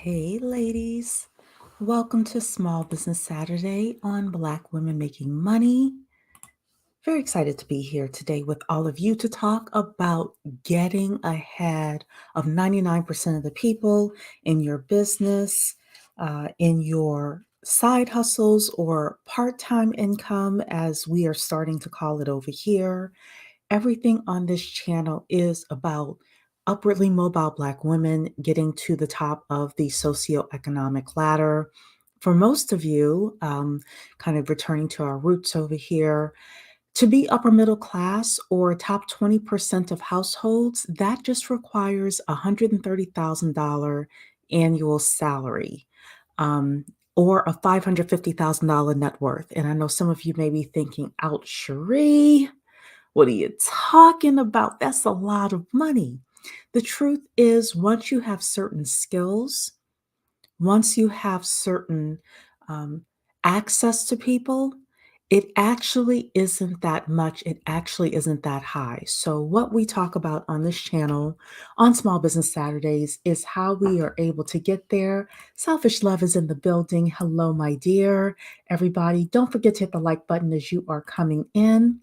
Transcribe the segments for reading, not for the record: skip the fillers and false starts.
Hey, ladies. Welcome to Small Business Saturday on Black Women Making Money. Very excited to be here today with all of you to talk about getting ahead of 99% of the people in your business, in your side hustles or part time income, as we are starting to call it over here. Everything on this channel is about upwardly mobile Black women getting to the top of the socioeconomic ladder. For most of you, kind of returning to our roots over here, to be upper middle class or top 20% of households, that just requires a $130,000 annual salary. Um, or a $550,000 net worth. And I know some of you may be thinking, ouch, Cherie, what are you talking about? That's a lot of money. The truth is, once you have certain skills, once you have certain um, access to people, it actually isn't that much. It actually isn't that high. So, what we talk about on this channel on Small Business Saturdays is how we are able to get there. Selfish Love is in the building. Hello, my dear. Everybody, don't forget to hit the like button as you are coming in.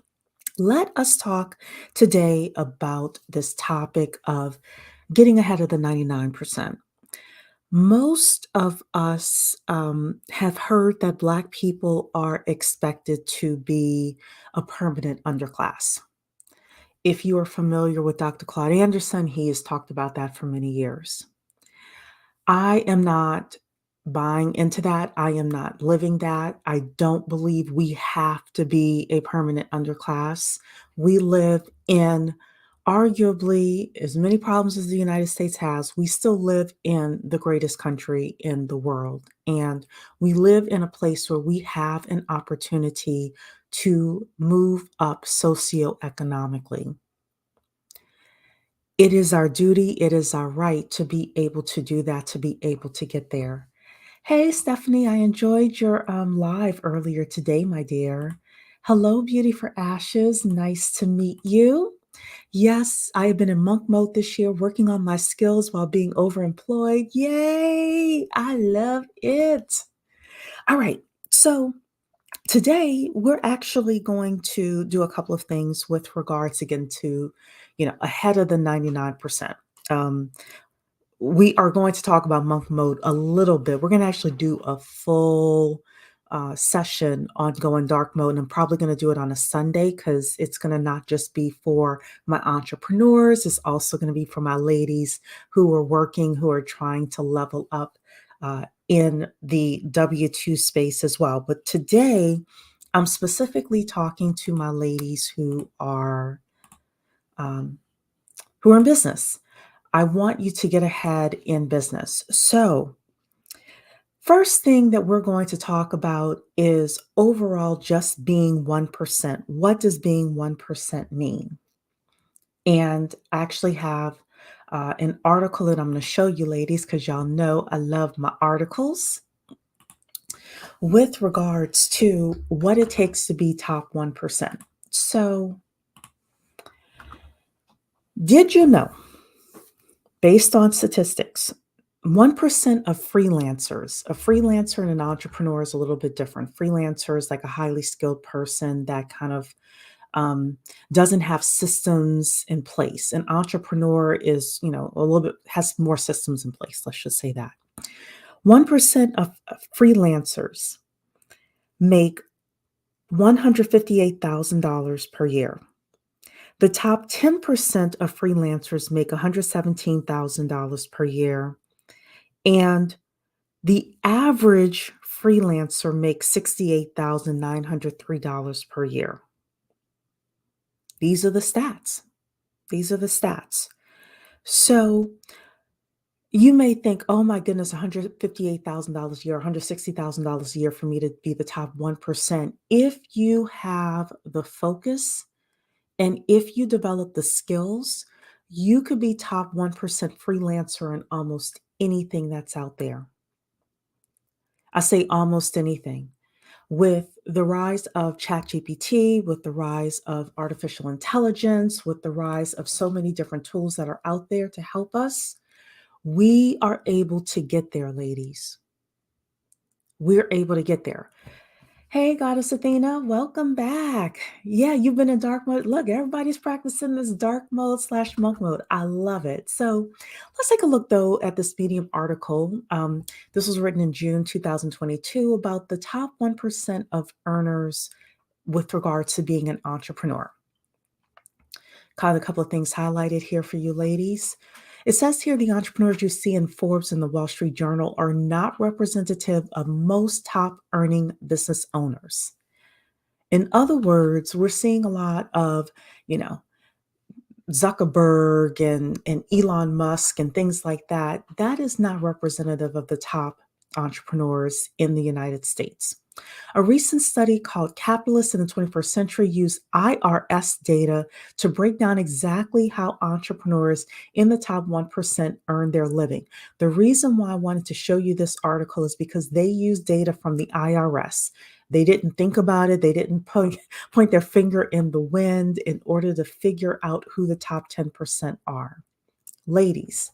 Let us talk today about this topic of getting ahead of the 99%. Most of us have heard that Black people are expected to be a permanent underclass. If you are familiar with Dr. Claude Anderson, he has talked about that for many years. I am not buying into that. I am not living that. I don't believe we have to be a permanent underclass. We live in arguably as many problems as the United States has. We still live in the greatest country in the world. And we live in a place where we have an opportunity to move up socioeconomically. It is our duty, it is our right to be able to do that, to be able to get there. Hey, Stephanie, I enjoyed your live earlier today, my dear. Hello, Beauty for Ashes. Nice to meet you. Yes, I have been in monk mode this year, working on my skills while being overemployed. Yay! I love it. All right. So, today, we're actually going to do a couple of things with regards again to, ahead of the 99%. Um, we are going to talk about monk mode a little bit. We're going to actually do a full session on going dark mode. And I'm probably going to do it on a Sunday because it's going to not just be for my entrepreneurs, it's also going to be for my ladies who are working, who are trying to level up in the W-2 space as well. But today, I'm specifically talking to my ladies um, who are in business. I want you to get ahead in business. So, first thing that we're going to talk about is overall just being 1%. What does being 1% mean? And I actually have an article that I'm going to show you, ladies, because y'all know I love my articles with regards to what it takes to be top 1%. So, did you know, based on statistics, 1% of freelancers, a freelancer and an entrepreneur is a little bit different. Freelancer is like a highly skilled person that kind of doesn't have systems in place. An entrepreneur is, a little bit has more systems in place. Let's just say that 1% of freelancers make $158,000 per year. The top 10% of freelancers make $117,000 per year. And the average freelancer makes $68,903 per year. These are the stats. These are the stats. So you may think, oh my goodness, $158,000 a year, $160,000 a year for me to be the top 1%. If you have the focus and if you develop the skills, you could be top 1% freelancer in almost anything that's out there. I say almost anything. With the rise of ChatGPT, with the rise of artificial intelligence, with the rise of so many different tools that are out there to help us, We are able to get there, ladies. We're able to get there. Hey, Goddess Athena, welcome back. Yeah, you've been in dark mode. Look, everybody's practicing this dark mode slash monk mode. I love it. So let's take a look, though, at this Medium article. This was written in June 2022 about the top 1% of earners with regard to being an entrepreneur. Kind of a couple of things highlighted here for you ladies. It says here the entrepreneurs you see in Forbes and the Wall Street Journal are not representative of most top earning business owners. In other words, we're seeing a lot of, you know, Zuckerberg and Elon Musk and things like that. That is not representative of the top entrepreneurs in the United States. A recent study called Capitalists in the 21st Century used IRS data to break down exactly how entrepreneurs in the top 1% earn their living. The reason why I wanted to show you this article is because they use data from the IRS. They didn't think about it. They didn't point their finger in the wind in order to figure out who the top 10% are. Ladies,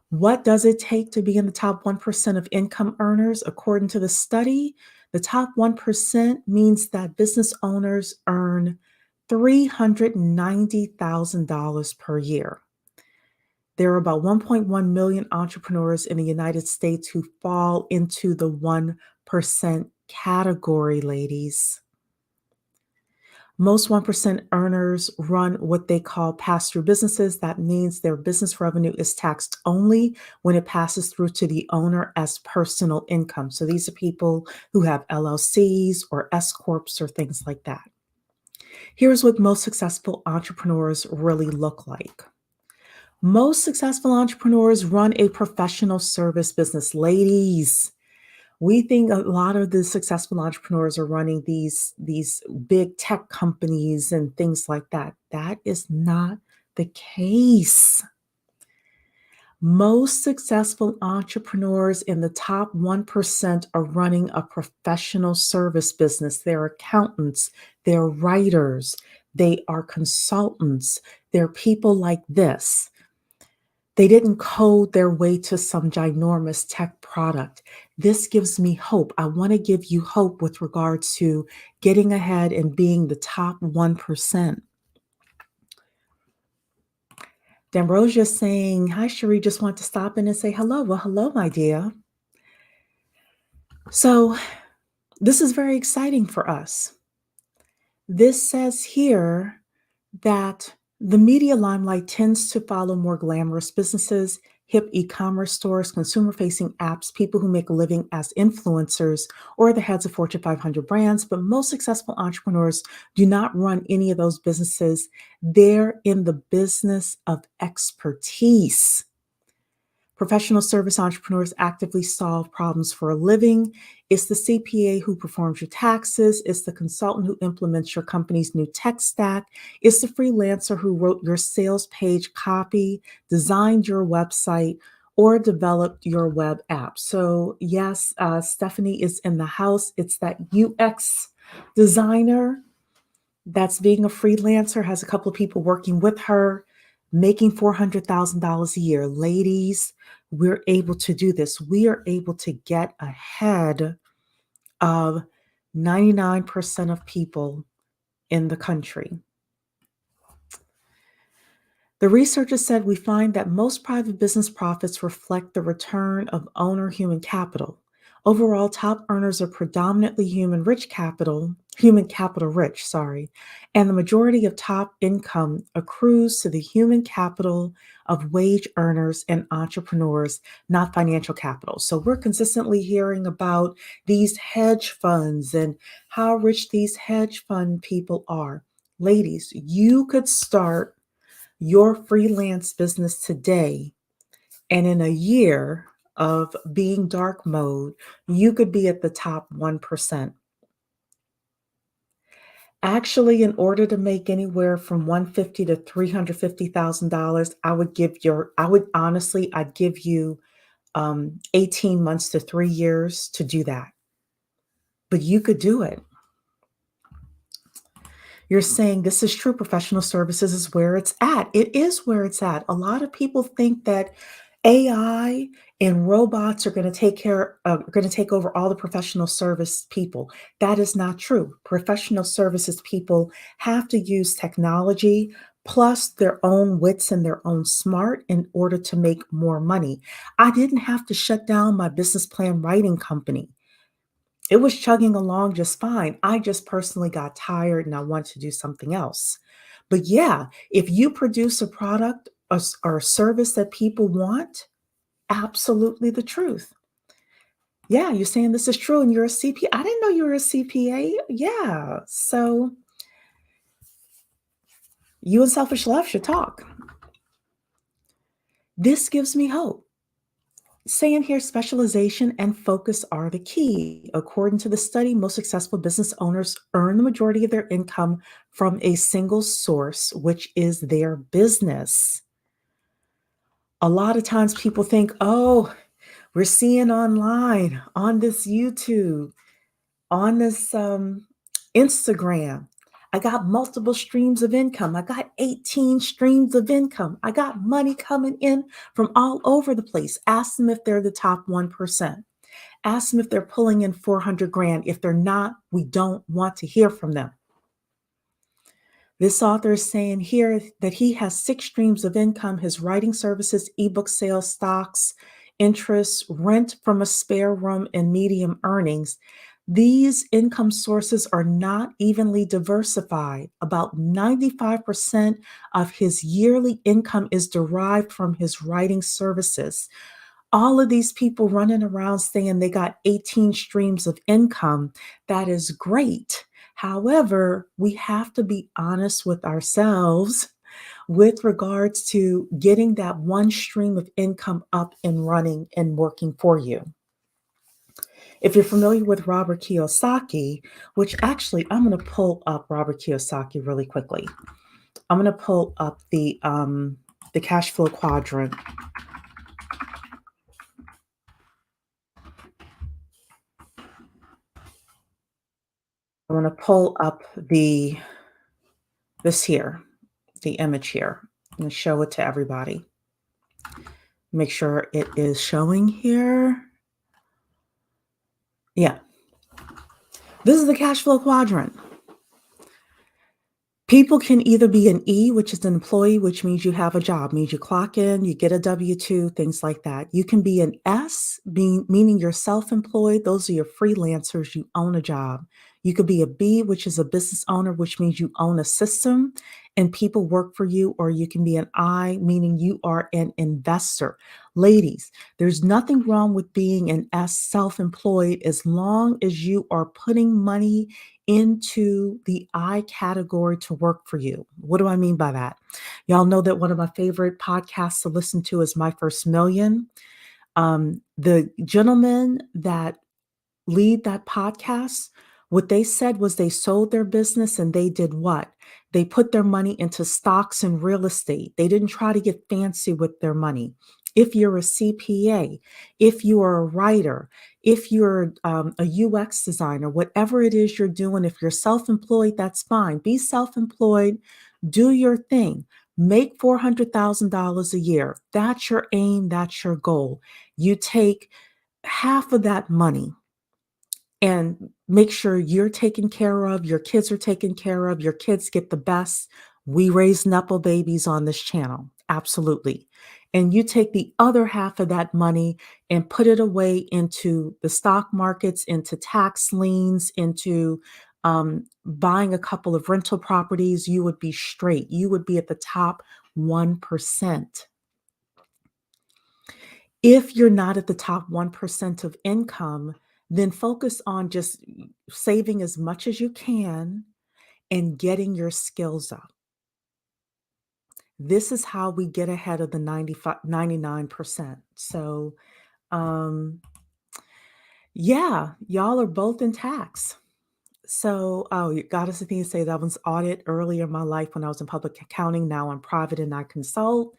what does it take to be in the top 1% of income earners? According to the study, the top 1% means that business owners earn $390,000 per year. There are about 1.1 million entrepreneurs in the United States who fall into the 1% category, ladies. Most 1% earners run what they call pass-through businesses. That means their business revenue is taxed only when it passes through to the owner as personal income. So these are people who have LLCs or S corps or things like that. Here's what most successful entrepreneurs really look like. Most successful entrepreneurs run a professional service business. Ladies, we think a lot of the successful entrepreneurs are running these big tech companies and things like that. That is not the case. Most successful entrepreneurs in the top 1% are running a professional service business. They're accountants, they're writers, they are consultants, they're people like this. They didn't code their way to some ginormous tech product. This gives me hope. I want to give you hope with regard to getting ahead and being the top 1%. D'Ambrosia saying, hi, Cherie, just want to stop in and say hello. Well, hello, my dear. So this is very exciting for us. This says here that the media limelight tends to follow more glamorous businesses, hip e-commerce stores, consumer-facing apps, people who make a living as influencers, or the heads of Fortune 500 brands. But most successful entrepreneurs do not run any of those businesses. They're in the business of expertise. Professional service entrepreneurs actively solve problems for a living. It's the CPA who performs your taxes. It's the consultant who implements your company's new tech stack. It's the freelancer who wrote your sales page copy, designed your website, or developed your web app. So yes, Stephanie is in the house. It's that UX designer that's being a freelancer, has a couple of people working with her, making $400,000 a year. Ladies, we're able to do this. We are able to get ahead of 99% of people in the country. The researchers said we find that most private business profits reflect the return of owner human capital. Overall, top earners are predominantly human capital rich, and the majority of top income accrues to the human capital of wage earners and entrepreneurs, not financial capital. So we're consistently hearing about these hedge funds and how rich these hedge fund people are. Ladies, you could start your freelance business today, and in a year of being dark mode, you could be at the top 1%. Actually, in order to make anywhere from $150,000 to $350,000, I'd give you 18 months to 3 years to do that. But you could do it. You're saying this is true. Professional services is where it's at. It is where it's at. A lot of people think that AI and robots are going to going to take over all the professional service people. That is not true. Professional services people have to use technology plus their own wits and their own smart in order to make more money. I didn't have to shut down my business plan writing company. It was chugging along just fine. I just personally got tired and I wanted to do something else. But yeah, if you produce a product or a service that people want, absolutely the truth. Yeah, you're saying this is true and you're a CPA. I didn't know you were a CPA. Yeah. So you and selfish love should talk. This gives me hope. Saying here, specialization and focus are the key. According to the study, most successful business owners earn the majority of their income from a single source, which is their business. A lot of times people think, oh, we're seeing online, on this YouTube, on this Instagram. I got multiple streams of income. I got 18 streams of income. I got money coming in from all over the place. Ask them if they're the top 1%. Ask them if they're pulling in 400 grand. If they're not, we don't want to hear from them. This author is saying here that he has 6 streams of income: his writing services, ebook sales, stocks, interest, rent from a spare room, and medium earnings. These income sources are not evenly diversified. About 95% of his yearly income is derived from his writing services. All of these people running around saying they got 18 streams of income, that is great. However, we have to be honest with ourselves with regards to getting that one stream of income up and running and working for you. If you're familiar with Robert Kiyosaki, which actually I'm going to pull up Robert Kiyosaki really quickly. I'm going to pull up the cash flow quadrant. I'm going to pull up this here, the image here. I'm going to show it to everybody. Make sure it is showing here. Yeah. This is the cash flow quadrant. People can either be an E, which is an employee, which means you have a job, means you clock in, you get a W-2, things like that. You can be an S, meaning you're self-employed. Those are your freelancers. You own a job. You could be a B, which is a business owner, which means you own a system and people work for you. Or you can be an I, meaning you are an investor. Ladies, there's nothing wrong with being an S, self-employed, as long as you are putting money into the I category to work for you. What do I mean by that? Y'all know that one of my favorite podcasts to listen to is My First Million. The gentlemen that lead that podcast, what they said was they sold their business and they did what? They put their money into stocks and real estate. They didn't try to get fancy with their money. If you're a CPA, if you are a writer, if you're a UX designer, whatever it is you're doing, if you're self-employed, that's fine. Be self-employed, do your thing. Make $400,000 a year. That's your aim, that's your goal. You take half of that money and make sure you're taken care of, your kids are taken care of, your kids get the best. We raise nepo babies on this channel. Absolutely. And you take the other half of that money and put it away into the stock markets, into tax liens, into buying a couple of rental properties. You would be straight. You would be at the top 1%. If you're not at the top 1% of income, then focus on just saving as much as you can and getting your skills up. This is how we get ahead of the 99%. So, um, yeah, y'all are both in tax. So, oh, Goddess Athena say that was audit earlier in my life when I was in public accounting. Now I'm private and I consult.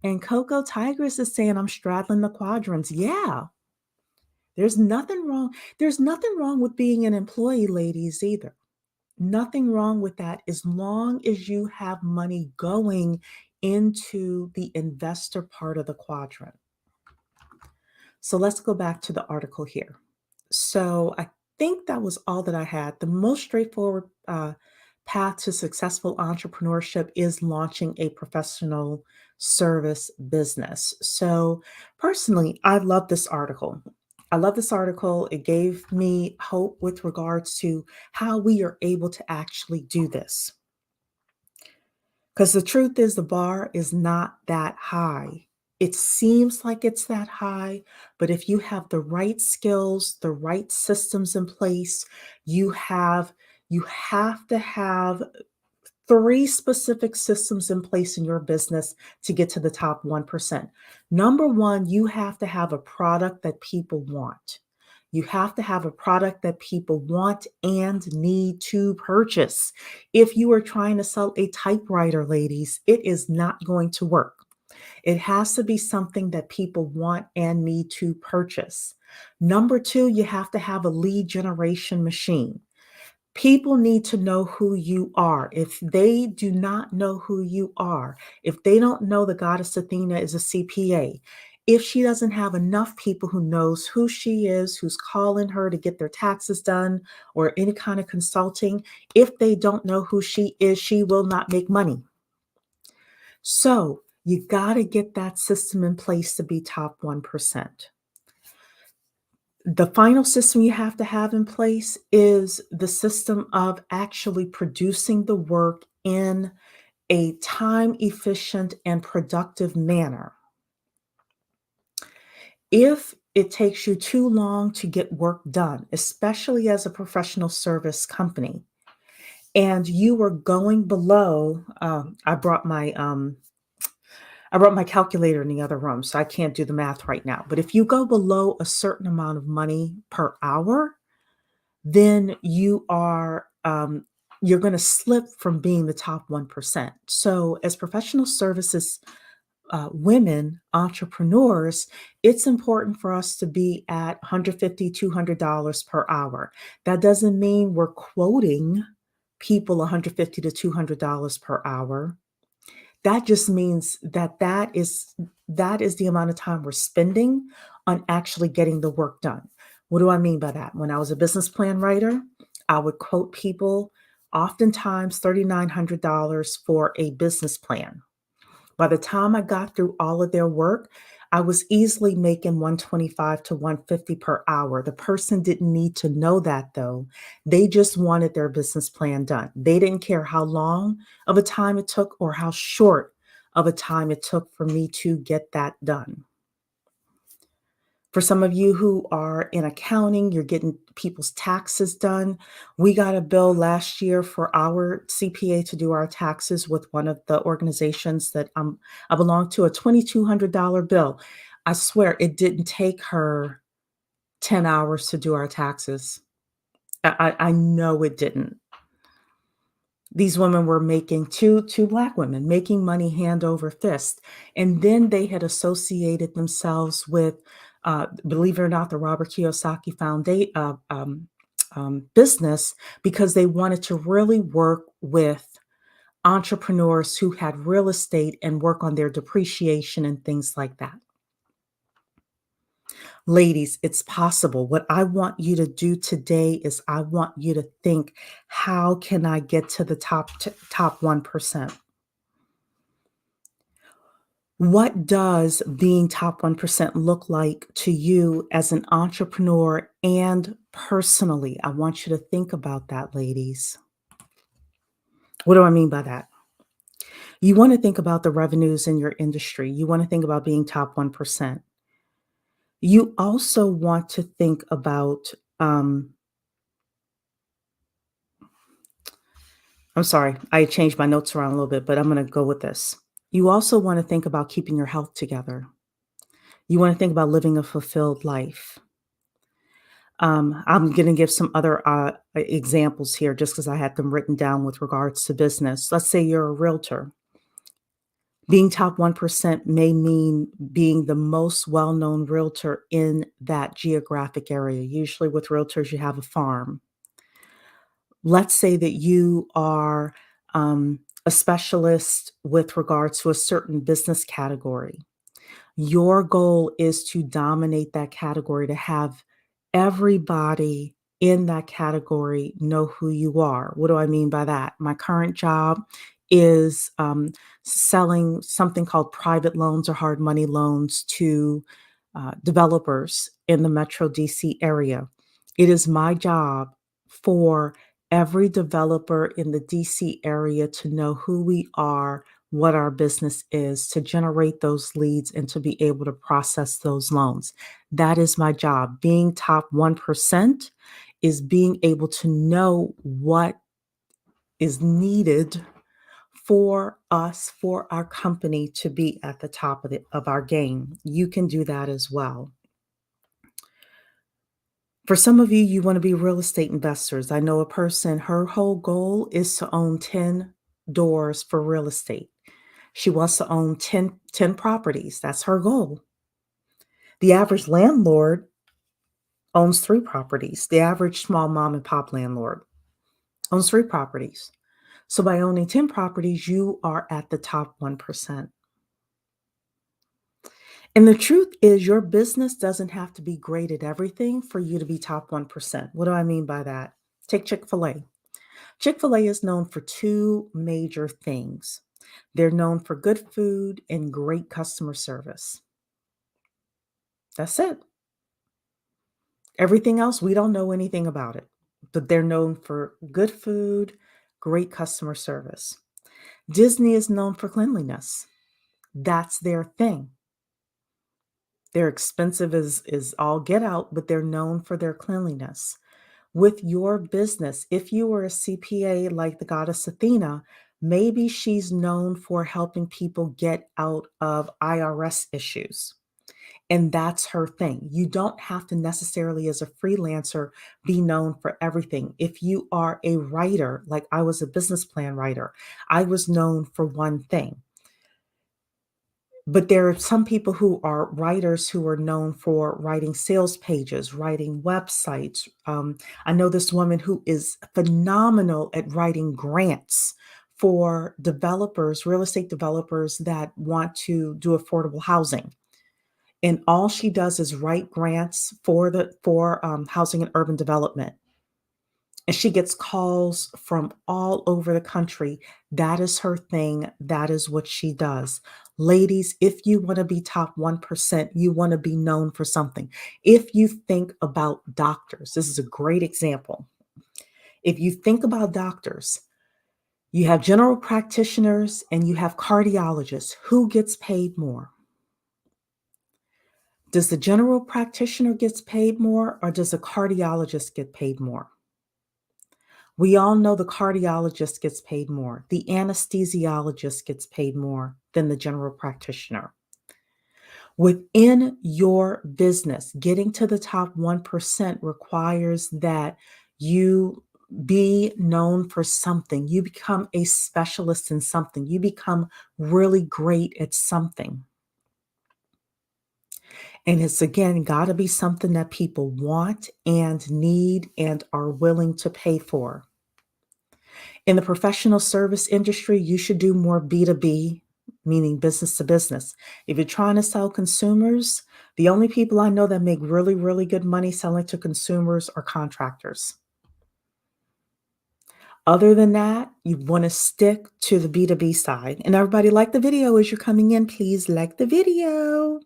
And Coco Tigress is saying I'm straddling the quadrants. Yeah, there's nothing wrong. There's nothing wrong with being an employee, ladies, either. Nothing wrong with that as long as you have money going into the investor part of the quadrant. So let's go back to the article here. So I think that was all that I had. The most straightforward path to successful entrepreneurship is launching a professional service business. So personally, I love this article. I love this article. It gave me hope with regards to how we are able to actually do this. Because the truth is, the bar is not that high. It seems like it's that high, but if you have the right skills, the right systems in place, you have you have to have three specific systems in place in your business to get to the top 1%. Number one, you have to have a product that people want. You have to have a product that people want and need to purchase. If you are trying to sell a typewriter, ladies, it is not going to work. It has to be something that people want and need to purchase. Number two, you have to have a lead generation machine. People need to know who you are. If they do not know who you are, if they don't know the goddess Athena is a CPA, if she doesn't have enough people who knows who she is, who's calling her to get their taxes done or any kind of consulting, if they don't know who she is, she will not make money. So you got to get that system in place to be top 1%. The final system you have to have in place is the system of actually producing the work in a time efficient and productive manner. If it takes you too long to get work done, especially as a professional service company, and you are going below, I brought my calculator in the other room, so I can't do the math right now. But if you go below a certain amount of money per hour, then you're going to slip from being the top 1%. So as professional services women entrepreneurs, it's important for us to be at $150, $200 per hour. That doesn't mean we're quoting people $150 to $200 per hour. That just means that is the amount of time we're spending on actually getting the work done. What do I mean by that? When I was a business plan writer, I would quote people oftentimes $3,900 for a business plan. By the time I got through all of their work, I was easily making 125 to 150 per hour. The person didn't need to know that though. They just wanted their business plan done. They didn't care how long of a time it took or how short of a time it took for me to get that done. For some of you who are in accounting, you're getting people's taxes done. We got a bill last year for our CPA to do our taxes with one of the organizations that I belong to, a $2,200 bill. I swear it didn't take her 10 hours to do our taxes. I know it didn't. These women were making two black women making money hand over fist, and then they had associated themselves with, believe it or not, the Robert Kiyosaki Foundation business because they wanted to really work with entrepreneurs who had real estate and work on their depreciation and things like that. Ladies, it's possible. What I want you to do today is I want you to think, how can I get to the top 1%? What does being top 1% look like to you as an entrepreneur and personally? I want you to think about that, ladies. What do I mean by that? You want to think about the revenues in your industry. You want to think about being top 1%. You also want to think about, I'm sorry, I changed my notes around a little bit, but I'm going to go with this. You also want to think about keeping your health together. You want to think about living a fulfilled life. I'm going to give some other examples here just because I had them written down with regards to business. Let's say you're a realtor. Being top 1% may mean being the most well-known realtor in that geographic area. Usually with realtors, you have a farm. Let's say that you are a specialist with regards to a certain business category. Your goal is to dominate that category, to have everybody in that category know who you are. What do I mean by that? My current job is selling something called private loans or hard money loans to developers in the Metro DC area. It is my job for every developer in the DC area to know who we are, what our business is, to generate those leads and to be able to process those loans. That is my job. Being top 1% is being able to know what is needed for us, for our company to be at the top of our game. You can do that as well. For some of you, you want to be real estate investors. I know a person, her whole goal is to own 10 doors for real estate. She wants to own ten properties. That's her goal. The average landlord owns 3 properties. The average small mom and pop landlord owns 3 properties. So by owning 10 properties, you are at the top 1%. And the truth is, your business doesn't have to be great at everything for you to be top 1%. What do I mean by that? Take Chick-fil-A. Chick-fil-A is known for 2 major things. They're known for good food and great customer service. That's it. Everything else, we don't know anything about it, but they're known for good food, great customer service. Disney is known for cleanliness. That's their thing. They're expensive as all get out, but they're known for their cleanliness. With your business, if you were a CPA like the goddess Athena, maybe she's known for helping people get out of IRS issues. And that's her thing. You don't have to necessarily, as a freelancer, be known for everything. If you are a writer, like I was a business plan writer, I was known for one thing. But there are some people who are writers who are known for writing sales pages, writing websites. I know this woman who is phenomenal at writing grants for developers, real estate developers that want to do affordable housing. And all she does is write grants for housing and urban development. And she gets calls from all over the country. That is her thing. That is what she does. Ladies, if you want to be top 1%, you want to be known for something. If you think about doctors, this is a great example. If you think about doctors, you have general practitioners and you have cardiologists. Who gets paid more? Does the general practitioner gets paid more or does the cardiologist get paid more? We all know the cardiologist gets paid more. The anesthesiologist gets paid more than the general practitioner. Within your business, getting to the top 1% requires that you be known for something. You become a specialist in something. You become really great at something. And it's again got to be something that people want and need and are willing to pay for. In the professional service industry, you should do more B2B, meaning business to business. If you're trying to sell consumers, the only people I know that make really, really good money selling to consumers are contractors. Other than that, you want to stick to the B2B side. And everybody like the video as you're coming in, please like the video.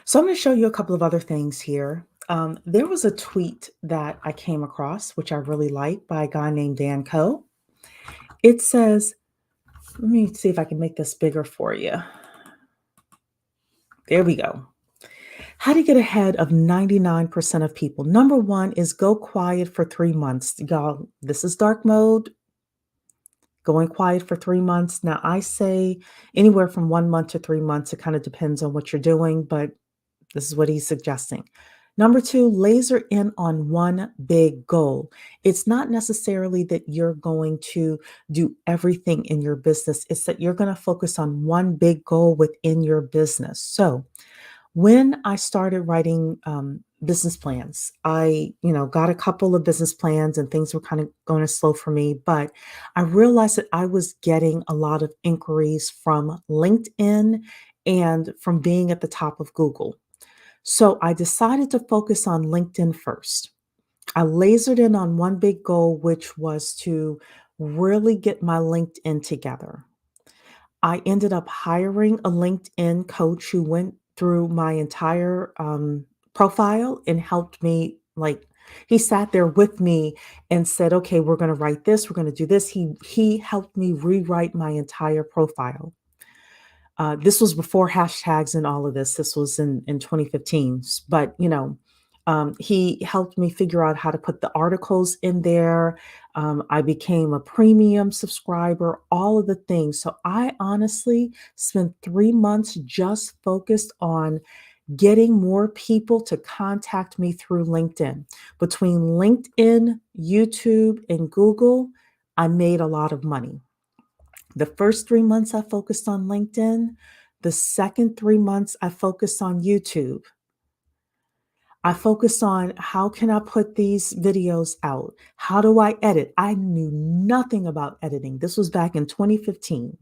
So I'm going to show you a couple of other things here. There was a tweet that I came across, which I really like, by a guy named Dan Coe. It says, let me see if I can make this bigger for you. There we go. How to get ahead of 99% of people. Number 1 is go quiet for 3 months. Y'all, this is dark mode. Going quiet for 3 months. Now, I say anywhere from 1 month to 3 months. It kind of depends on what you're doing, but this is what he's suggesting. Number 2, laser in on one big goal. It's not necessarily that you're going to do everything in your business. It's that you're going to focus on one big goal within your business. So when I started writing business plans. I got a couple of business plans and things were kind of going slow for me, but I realized that I was getting a lot of inquiries from LinkedIn and from being at the top of Google. So I decided to focus on LinkedIn first. I lasered in on one big goal, which was to really get my LinkedIn together. I ended up hiring a LinkedIn coach who went through my entire profile and helped me. Like, he sat there with me and said, "Okay, we're going to write this. We're going to do this." He helped me rewrite my entire profile. This was before hashtags and all of this. This was in 2015. But, he helped me figure out how to put the articles in there. I became a premium subscriber, all of the things. So I honestly spent 3 months just focused on getting more people to contact me through LinkedIn. Between LinkedIn, YouTube, and Google, I made a lot of money. The first 3 months I focused on LinkedIn. The second 3 months I focused on YouTube. I focused on how can I put these videos out? How do I edit? I knew nothing about editing. This was back in 2015.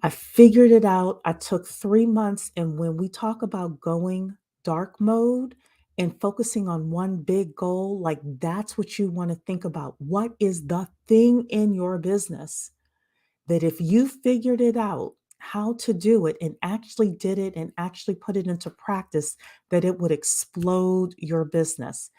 I figured it out. I took 3 months. And when we talk about going dark mode and focusing on one big goal, like that's what you want to think about. What is the thing in your business that if you figured it out how to do it and actually did it and actually put it into practice, that it would explode your business?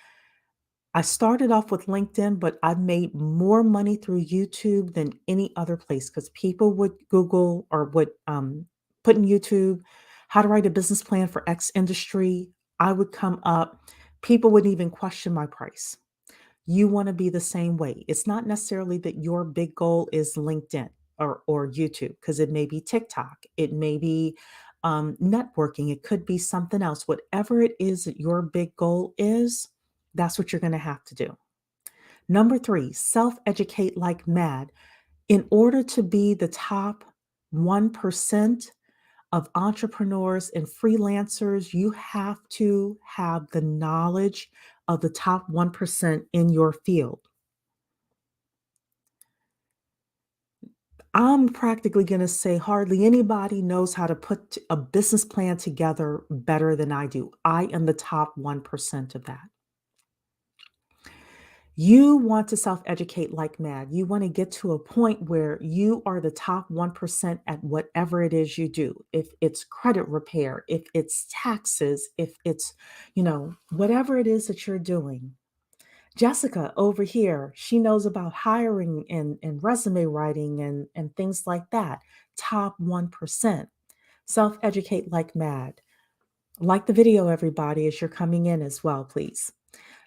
I started off with LinkedIn, but I've made more money through YouTube than any other place because people would Google or would put in YouTube how to write a business plan for X industry. I would come up. People would even question my price. You want to be the same way. It's not necessarily that your big goal is LinkedIn or YouTube, because it may be TikTok, it may be networking, it could be something else. Whatever it is that your big goal is, that's what you're going to have to do. Number three, self educate like mad. In order to be the top 1% of entrepreneurs and freelancers, you have to have the knowledge of the top 1% in your field. I'm practically going to say hardly anybody knows how to put a business plan together better than I do. I am the top 1% of that. You want to self educate like mad. You want to get to a point where you are the top 1% at whatever it is you do. If it's credit repair, if it's taxes, if it's, whatever it is that you're doing. Jessica over here, she knows about hiring and resume writing and things like that. Top 1%. Self educate like mad. Like the video, everybody, as you're coming in as well, please.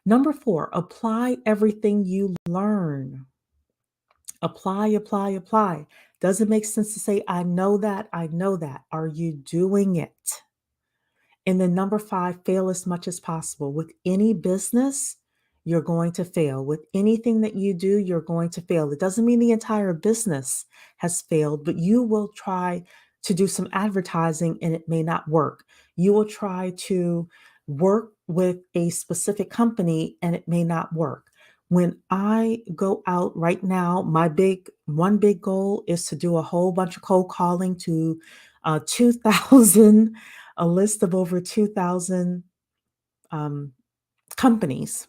Number four, apply everything you learn. Apply, apply, apply. Doesn't make sense to say, I know that, I know that. Are you doing it? And then number five, fail as much as possible. With any business, you're going to fail. With anything that you do, you're going to fail. It doesn't mean the entire business has failed, but you will try to do some advertising and it may not work. You will try to work with a specific company and it may not work. When I go out right now, my one big goal is to do a whole bunch of cold calling to 2,000 a list of over 2,000 um, companies.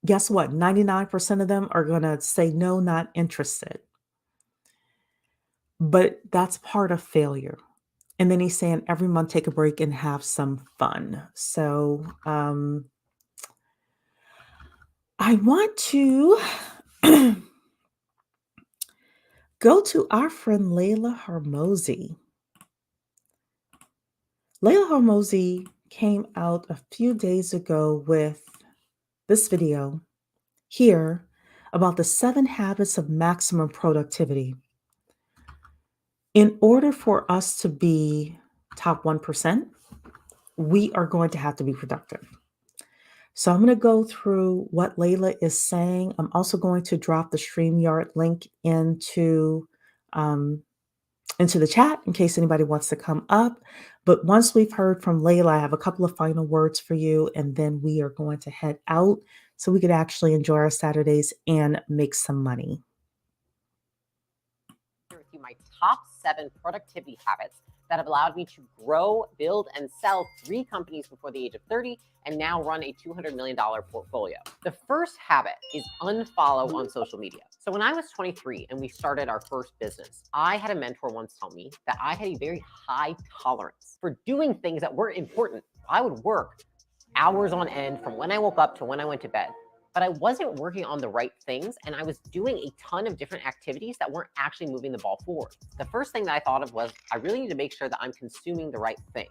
Guess what? 99% of them are going to say no, not interested. But that's part of failure. And then he's saying every month take a break and have some fun. So I want to go to our friend Layla Hormozy. Layla Hormozy came out a few days ago with this video here about the 7 habits of maximum productivity. In order for us to be top 1%, we are going to have to be productive. So I'm going to go through what Layla is saying. I'm also going to drop the StreamYard link into into the chat in case anybody wants to come up. But once we've heard from Layla, I have a couple of final words for you, and then we are going to head out so we could actually enjoy our Saturdays and make some money. With you my top 7 productivity habits that have allowed me to grow, build, and sell 3 companies before the age of 30 and now run a $200 million portfolio. The first habit is unfollow on social media. So when I was 23 and we started our first business, I had a mentor once tell me that I had a very high tolerance for doing things that weren't important. I would work hours on end from when I woke up to when I went to bed, but I wasn't working on the right things, and I was doing a ton of different activities that weren't actually moving the ball forward. The first thing that I thought of was I really need to make sure that I'm consuming the right thing,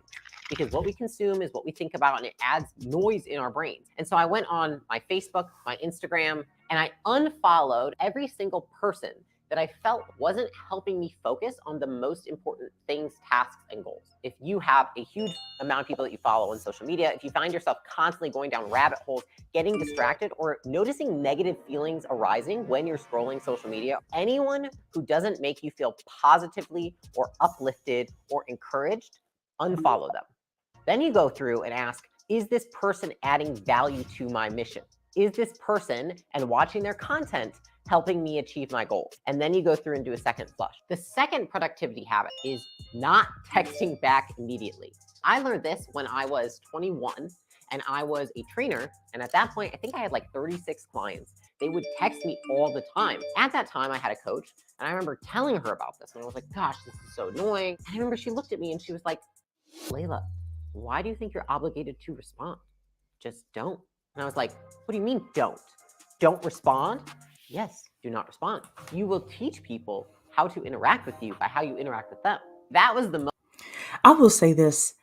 because what we consume is what we think about, and it adds noise in our brains. And so I went on my Facebook, my Instagram, and I unfollowed every single person that I felt wasn't helping me focus on the most important things, tasks, and goals. If you have a huge amount of people that you follow on social media, if you find yourself constantly going down rabbit holes, getting distracted, or noticing negative feelings arising when you're scrolling social media, anyone who doesn't make you feel positively or uplifted or encouraged, unfollow them. Then you go through and ask, is this person adding value to my mission? Is this person and watching their content helping me achieve my goals? And then you go through and do a second flush. The second productivity habit is not texting back immediately. I learned this when I was 21 and I was a trainer. And at that point, I think I had like 36 clients. They would text me all the time. At that time, I had a coach, and I remember telling her about this. And I was like, gosh, this is so annoying. And I remember she looked at me and she was like, Layla, why do you think you're obligated to respond? Just don't. And I was like, what do you mean don't? Don't respond? Yes, do not respond. You will teach people how to interact with you by how you interact with them. That was the most. I will say this.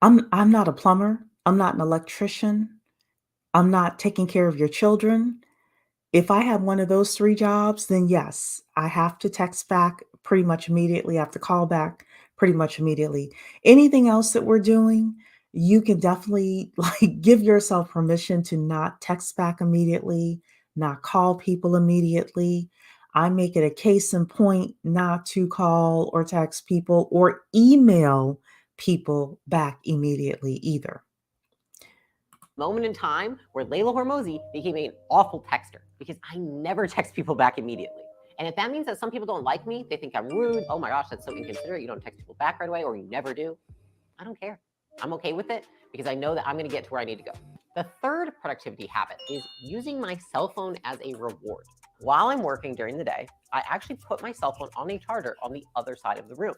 I'm not a plumber. I'm not an electrician. I'm not taking care of your children. If I have one of those 3 jobs, then yes, I have to text back pretty much immediately. I have to call back pretty much immediately. Anything else that we're doing, you can definitely like give yourself permission to not text back immediately, not call people immediately. I make it a case in point not to call or text people or email people back immediately either. Moment in time where Layla Hormozy became an awful texter because I never text people back immediately. And if that means that some people don't like me, they think I'm rude, oh my gosh, that's so inconsiderate, you don't text people back right away, or you never do, I don't care. I'm okay with it because I know that I'm going to get to where I need to go. The third productivity habit is using my cell phone as a reward. While I'm working during the day, I actually put my cell phone on a charger on the other side of the room.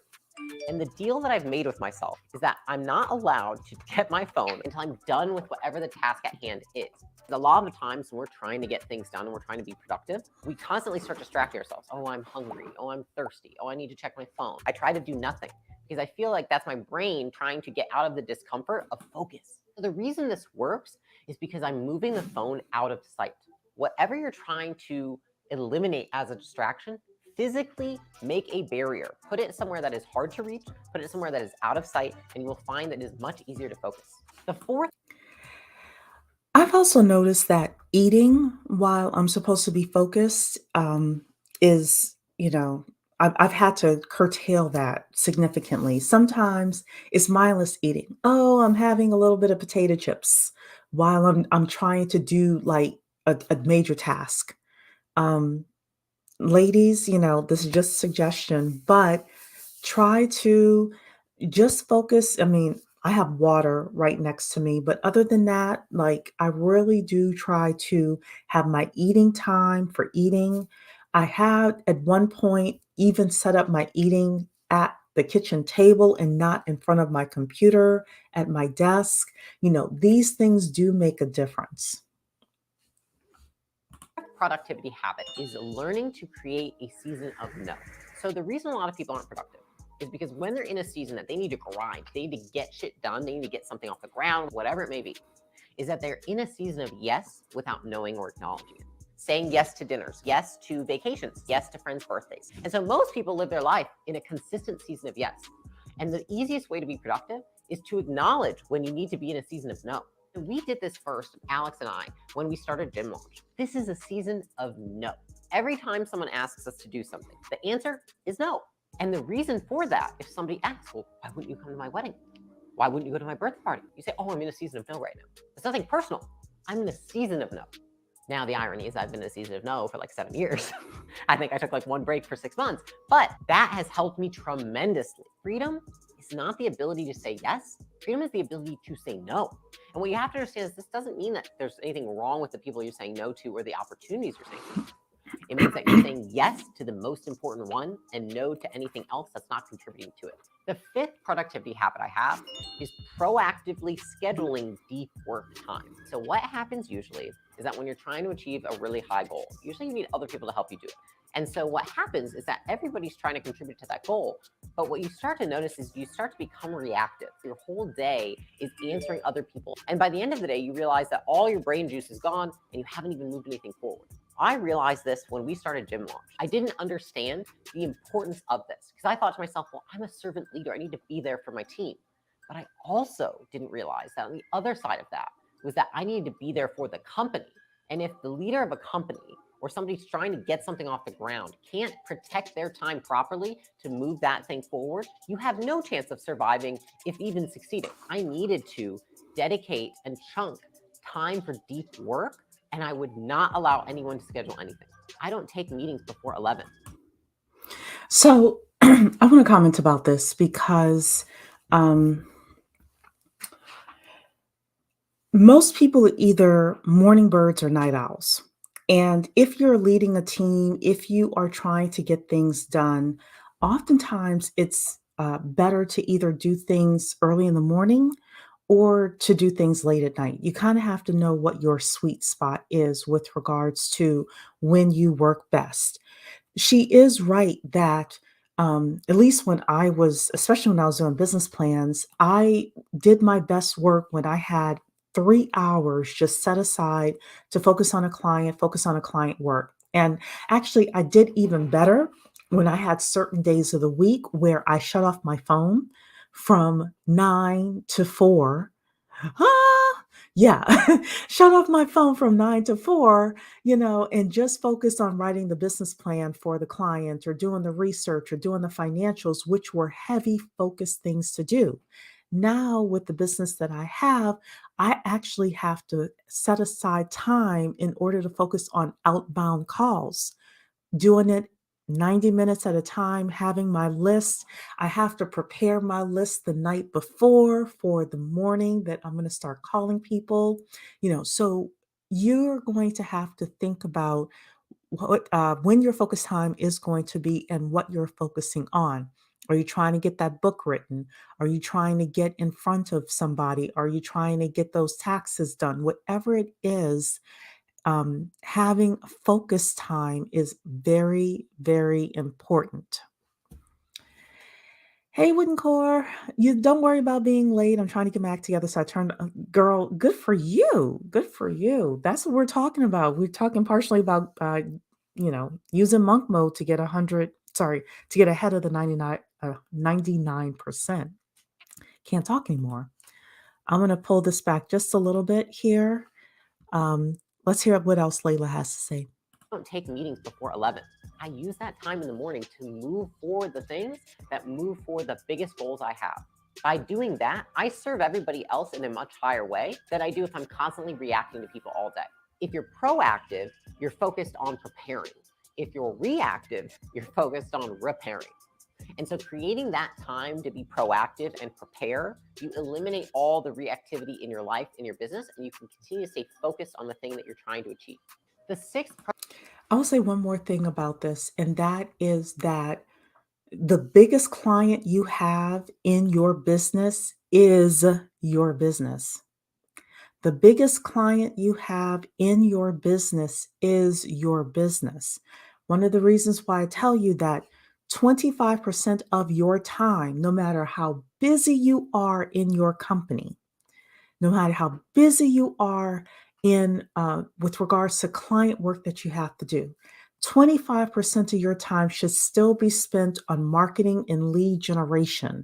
And the deal that I've made with myself is that I'm not allowed to get my phone until I'm done with whatever the task at hand is. A lot of the times when we're trying to get things done and we're trying to be productive, we constantly start distracting ourselves. Oh, I'm hungry. Oh, I'm thirsty. Oh, I need to check my phone. I try to do nothing because I feel like that's my brain trying to get out of the discomfort of focus. So the reason this works is because I'm moving the phone out of sight. Whatever you're trying to eliminate as a distraction, physically make a barrier. Put it somewhere that is hard to reach, put it somewhere that is out of sight, and you will find that it is much easier to focus. The fourth. I've also noticed that eating while I'm supposed to be focused is, I've had to curtail that significantly. Sometimes it's mindless eating. Oh, I'm having a little bit of potato chips while I'm trying to do like a major task. Um, Ladies, this is just a suggestion, but try to just focus. I mean, I have water right next to me, but other than that, like I really do try to have my eating time for eating. I had at one point even set up my eating at the kitchen table and not in front of my computer at my desk. These things do make a difference. Productivity habit is learning to create a season of no. So the reason a lot of people aren't productive is because when they're in a season that they need to grind, they need to get shit done, they need to get something off the ground, whatever it may be, is that they're in a season of yes without knowing or acknowledging it. Saying yes to dinners, yes to vacations, yes to friends' birthdays. And so most people live their life in a consistent season of yes. And the easiest way to be productive is to acknowledge when you need to be in a season of no. And we did this first, Alex and I, when we started Gym Launch. This is a season of no. Every time someone asks us to do something, the answer is no. And the reason for that, if somebody asks, well, why wouldn't you come to my wedding? Why wouldn't you go to my birthday party? You say, oh, I'm in a season of no right now. It's nothing personal. I'm in a season of no. Now, the irony is I've been in a season of no for like 7 years. I think I took like one break for 6 months, but that has helped me tremendously. Freedom is not the ability to say yes. Freedom is the ability to say no. And what you have to understand is this doesn't mean that there's anything wrong with the people you're saying no to or the opportunities you're saying no to. It means that you're saying yes to the most important one and no to anything else that's not contributing to it. The fifth productivity habit I have is proactively scheduling deep work time. So what happens usually is that when you're trying to achieve a really high goal, usually you need other people to help you do it. And so what happens is that everybody's trying to contribute to that goal. But what you start to notice is you start to become reactive. Your whole day is answering other people. And by the end of the day, you realize that all your brain juice is gone and you haven't even moved anything forward. I realized this when we started Gym Launch. I didn't understand the importance of this because I thought to myself, well, I'm a servant leader. I need to be there for my team. But I also didn't realize that on the other side of that was that I needed to be there for the company. And if the leader of a company or somebody's trying to get something off the ground can't protect their time properly to move that thing forward, you have no chance of surviving, if even succeeding. I needed to dedicate and chunk time for deep work, and I would not allow anyone to schedule anything. I don't take meetings before 11. So I want to comment about this because um, most people are either morning birds or night owls. And if you're leading a team, if you are trying to get things done, oftentimes it's better to either do things early in the morning or to do things late at night. You kind of have to know what your sweet spot is with regards to when you work best. She is right that at least when I was, especially when I was doing business plans, I did my best work when I had 3 hours just set aside to focus on a client work. And actually, I did even better when I had certain days of the week where I shut off my phone from 9 to 4. Ah, yeah, shut off my phone from 9 to 4, and just focus on writing the business plan for the client or doing the research or doing the financials, which were heavy focused things to do. Now, with the business that I have, I actually have to set aside time in order to focus on outbound calls, doing it 90 minutes at a time, having my list. I have to prepare my list the night before for the morning that I'm going to start calling people, so you're going to have to think about when your focus time is going to be and what you're focusing on. Are you trying to get that book written? Are you trying to get in front of somebody? Are you trying to get those taxes done? Whatever it is, having focus time is very, very important. Hey, Wooden Core, you don't worry about being late. I'm trying to get my act together. So I turned, girl, good for you. Good for you. That's what we're talking about. We're talking partially about, using monk mode to get 100, sorry, to get ahead of the 99%. Can't talk anymore. I'm going to pull this back just a little bit here. Let's hear what else Layla has to say. I don't take meetings before 11. I use that time in the morning to move forward the things that move forward the biggest goals I have. By doing that, I serve everybody else in a much higher way than I do if I'm constantly reacting to people all day. If you're proactive, you're focused on preparing. If you're reactive, you're focused on repairing. And so creating that time to be proactive and prepare, you eliminate all the reactivity in your life, in your business, and you can continue to stay focused on the thing that you're trying to achieve. The sixth. I will say one more thing about this, and that is that the biggest client you have in your business is your business. The biggest client you have in your business is your business. One of the reasons why I tell you that 25% of your time, no matter how busy you are in your company, no matter how busy you are in with regards to client work that you have to do, 25% of your time should still be spent on marketing and lead generation.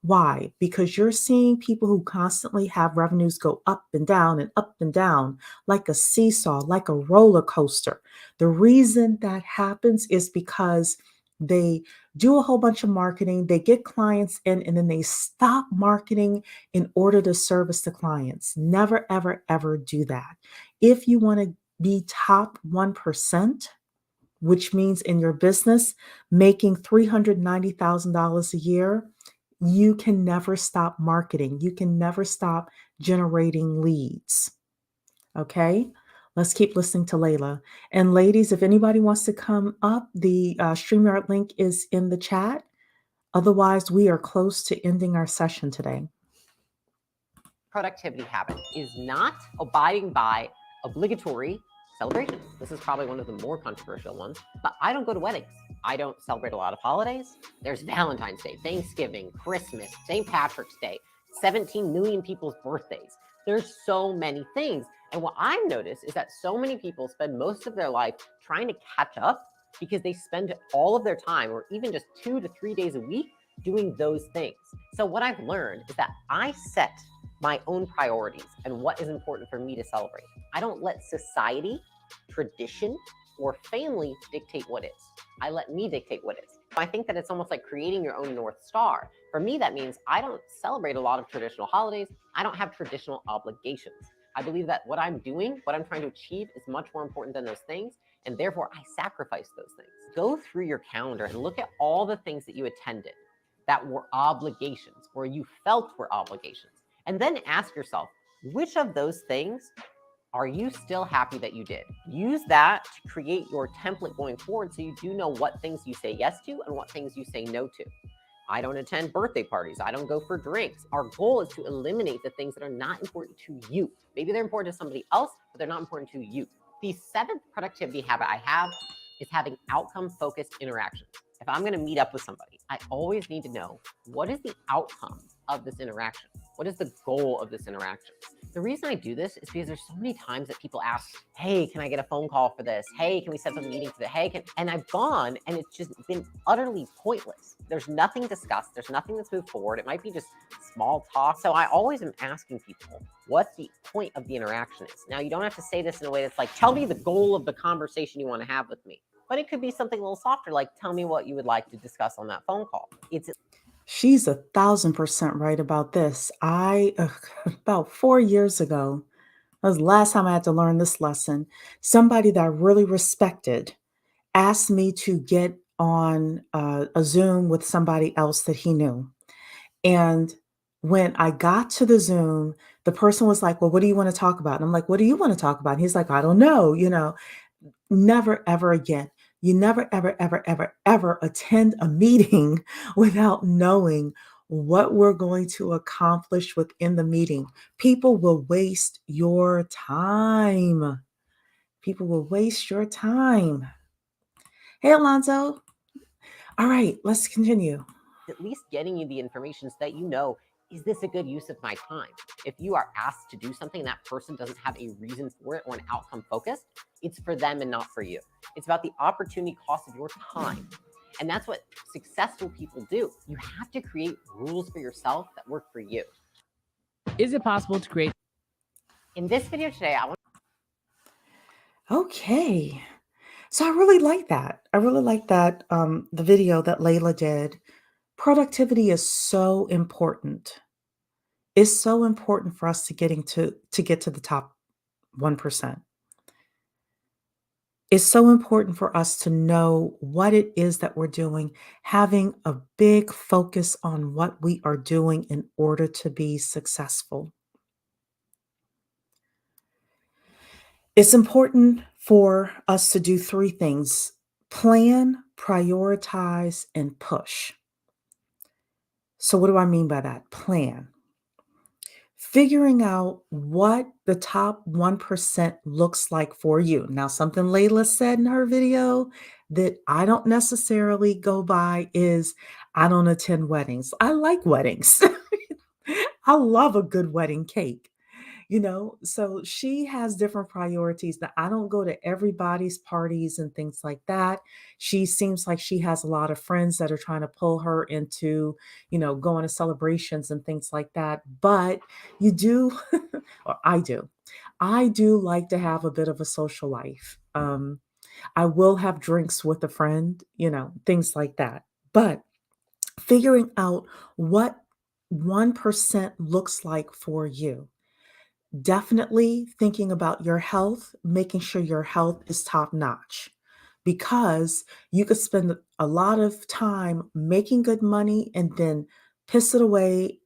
Why? Because you're seeing people who constantly have revenues go up and down like a seesaw, like a roller coaster. The reason that happens is because They do a whole bunch of marketing, they get clients in, and then they stop marketing in order to service the clients. Never, ever, ever do that. If you want to be top 1%, which means in your business making $390,000 a year, you can never stop marketing. You can never stop generating leads. Okay? Let's keep listening to Layla. And ladies, if anybody wants to come up, the StreamYard link is in the chat. Otherwise, we are close to ending our session today. Productivity habit is not abiding by obligatory celebrations. This is probably one of the more controversial ones, but I don't go to weddings. I don't celebrate a lot of holidays. There's Valentine's Day, Thanksgiving, Christmas, St. Patrick's Day, 17 million people's birthdays. There's so many things. And what I've noticed is that so many people spend most of their life trying to catch up because they spend all of their time, or even just 2 to 3 days a week, doing those things. So what I've learned is that I set my own priorities and what is important for me to celebrate. I don't let society, tradition, or family dictate what is. I let me dictate what is. I think that it's almost like creating your own North Star. For me, that means I don't celebrate a lot of traditional holidays. I don't have traditional obligations. I believe that what I'm doing, what I'm trying to achieve, is much more important than those things, and therefore I sacrifice those things. Go through your calendar and look at all the things that you attended that were obligations, or you felt were obligations. And then ask yourself, which of those things are you still happy that you did? Use that to create your template going forward so you do know what things you say yes to and what things you say no to. I don't attend birthday parties. I don't go for drinks. Our goal is to eliminate the things that are not important to you. Maybe they're important to somebody else, but they're not important to you. The seventh productivity habit I have is having outcome-focused interactions. If I'm going to meet up with somebody, I always need to know, what is the outcome of this interaction? What is the goal of this interaction? The reason I do this is because there's so many times that people ask, hey, can I get a phone call for this? Hey, can we set up a meeting for that? Hey, and I've gone and it's just been utterly pointless. There's nothing discussed. There's nothing that's moved forward. It might be just small talk. So I always am asking people what the point of the interaction is. Now, you don't have to say this in a way that's like, tell me the goal of the conversation you want to have with me. But it could be something a little softer, like tell me what you would like to discuss on that phone call. She's 1,000% right about this. About 4 years ago, that was the last time I had to learn this lesson. Somebody that I really respected asked me to get on a Zoom with somebody else that he knew. And when I got to the Zoom, the person was like, well, what do you want to talk about? And I'm like, what do you want to talk about? And he's like, I don't know, never, ever again. You never, ever, ever, ever, ever attend a meeting without knowing what we're going to accomplish within the meeting. People will waste your time. People will waste your time. Hey, Alonzo. All right, let's continue. At least getting you the information so that you know, is this a good use of my time? If you are asked to do something, that person doesn't have a reason for it or an outcome focused, it's for them and not for you. It's about the opportunity cost of your time. And that's what successful people do. You have to create rules for yourself that work for you. Is it possible to create? In this video today, I want Okay. So I really like that. I really like that the video that Layla did. Productivity is so important. It's so important for us to get to the top 1%. It's so important for us to know what it is that we're doing, having a big focus on what we are doing in order to be successful. It's important for us to do three things: plan, prioritize, and push. So, what do I mean by that? Plan. Figuring out what the top 1% looks like for you. Now, something Layla said in her video that I don't necessarily go by is I don't attend weddings. I like weddings. I love a good wedding cake. So she has different priorities. That I don't go to everybody's parties and things like that. She seems like she has a lot of friends that are trying to pull her into, going to celebrations and things like that. But you do, or I do like to have a bit of a social life. I will have drinks with a friend, things like that. But figuring out what 1% looks like for you. Definitely thinking about your health, making sure your health is top notch because you could spend a lot of time making good money and then piss it away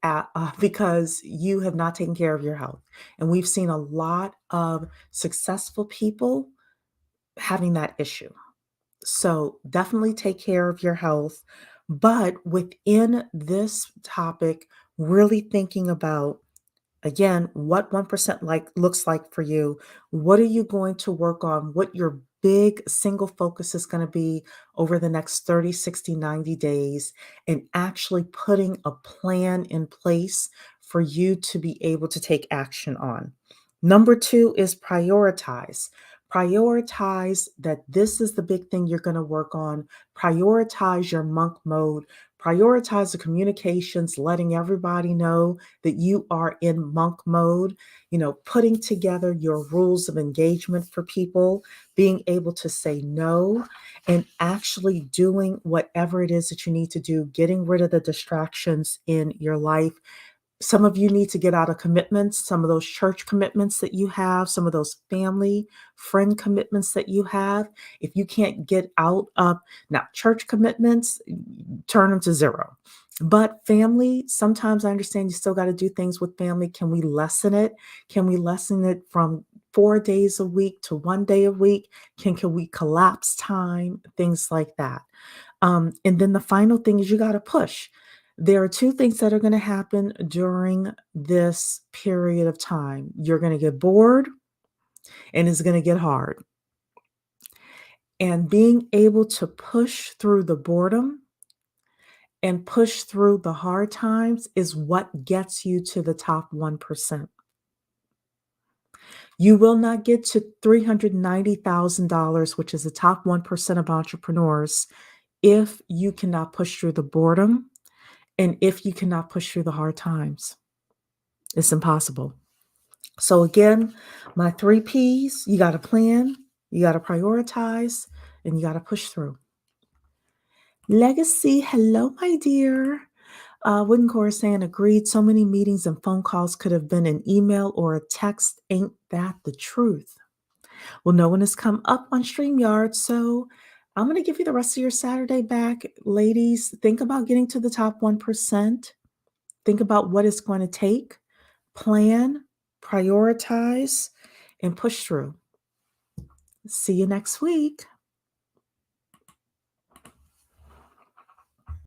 because you have not taken care of your health. And we've seen a lot of successful people having that issue. So definitely take care of your health. But within this topic, really thinking about again, what 1% looks like for you. What are you going to work on? What your big single focus is going to be over the next 30, 60, 90 days, and actually putting a plan in place for you to be able to take action on. Number two is prioritize. Prioritize that this is the big thing you're going to work on. Prioritize your monk mode. Prioritize the communications, letting everybody know that you are in monk mode, putting together your rules of engagement for people, being able to say no, and actually doing whatever it is that you need to do, getting rid of the distractions in your life. Some of you need to get out of commitments, some of those church commitments that you have, some of those family, friend commitments that you have. If you can't get out of now church commitments, turn them to zero. But family, sometimes I understand you still got to do things with family. Can we lessen it? Can we lessen it from 4 days a week to 1 day a week? Can we collapse time? Things like that. And then the final thing is you got to push. There are two things that are going to happen during this period of time. You're going to get bored and it's going to get hard. And being able to push through the boredom and push through the hard times is what gets you to the top 1%. You will not get to $390,000, which is the top 1% of entrepreneurs, if you cannot push through the boredom and if you cannot push through the hard times. It's impossible. So again, my 3 Ps, you got to plan, you got to prioritize, and you got to push through. Legacy, hello, my dear. Wooden Core saying agreed. So many meetings and phone calls could have been an email or a text. Ain't that the truth? Well, no one has come up on StreamYard, so I'm going to give you the rest of your Saturday back. Ladies, think about getting to the top 1%. Think about what it's going to take. Plan, prioritize, and push through. See you next week.